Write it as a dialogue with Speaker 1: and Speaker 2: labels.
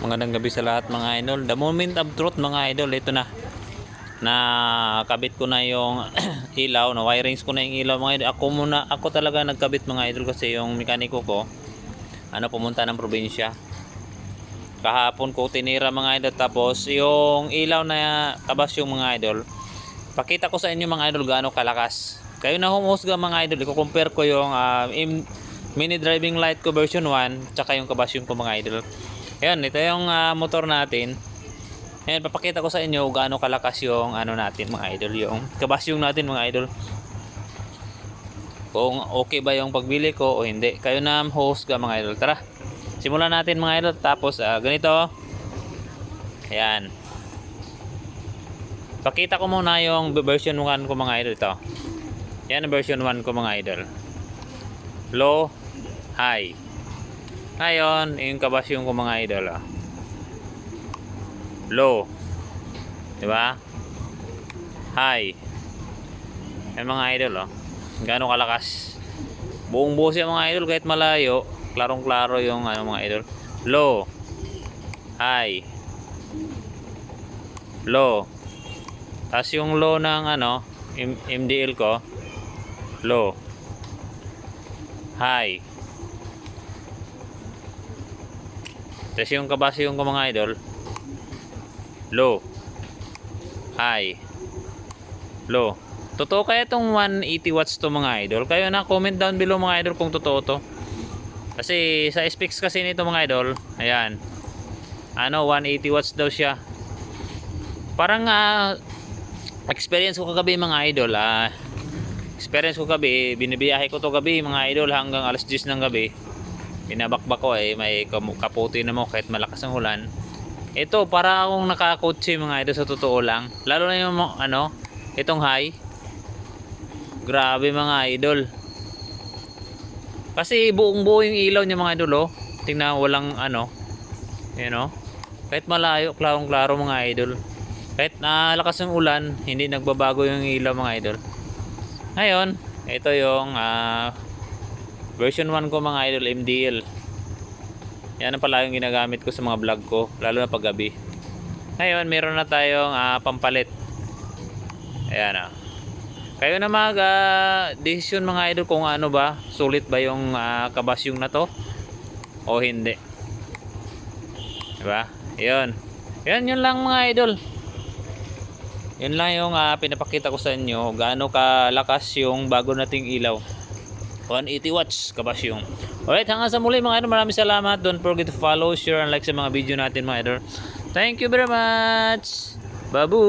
Speaker 1: Magandang gabi sa lahat mga idol. The moment of truth mga idol, ito na. Nakabit ko na yung ilaw, na wirings ko na yung ilaw mga idol. Ako talaga nagkabit mga idol kasi yung mekaniko ko pumunta ng probinsya. Kahapon ko tinira mga idol, tapos yung ilaw na tabas yung mga idol. Pakita ko sa inyo mga idol gaano kalakas. Kayo na humusga mga idol, i-compare ko yung mini driving light ko version 1 tsaka yung kabasyon ko mga idol. Ayan, ito yung motor natin. Ayan, papakita ko sa inyo gaano kalakas yung natin mga idol, yung kabasyon natin mga idol. Kung okay ba yung pagbili ko o hindi. Kayo na host ka mga idol. Tara, simulan natin mga idol. Tapos ganito. Ayan. Pakita ko muna yung version 1 ko mga idol ito. Yan ang version 1 ko mga idol. Low, high. Ngayon, yung kabasyon ko mga idol. Low. Diba? High. Yan mga idol. Gaano kalakas. Buong buo siya mga idol kahit malayo. Klarong-klaro yung mga idol. Low. High. Low. Tapos yung low ng MDL ko. Low. High. Tapos yung kabasyon ko mga idol, low, high, low. Totoo kaya itong 180 watts to mga idol? Kayo na comment down below mga idol kung totoo to. Kasi sa specs kasi nito mga idol, ayan, 180 watts daw siya. Parang experience ko kagabi mga idol, experience ko gabi, binibiyahe ko to gabi mga idol hanggang alas 10 ng gabi. Binabakbak ko may kaputi na mo kahit malakas ang ulan. Ito para akong nakakotse mga idol sa totoo lang. Lalo na yung itong high. Grabe mga idol. Kasi buong buo yung ilaw niya mga idol Tingnan walang kahit malayo, klarong-klaro mga idol. Kahit lakas ng ulan, hindi nagbabago yung ilaw mga idol. Ngayon, ito yung version 1 ko mga idol, MDL. Yan ang pala yung ginagamit ko sa mga vlog ko, lalo na pag gabi. Ngayon meron na tayong pampalit. Ayan Kayo na desisyon mga idol kung ba, sulit ba yung kabasyong na to o hindi. Diba? Yun lang mga idol. Yun lang yung pinapakita ko sa inyo gaano kalakas yung bago nating ilaw. 180 watts kabasyon. Alright, hanggang sa muli mga idol. Maraming salamat. Don't forget to follow, share, and like sa mga video natin mga idol. Thank you very much. Babu!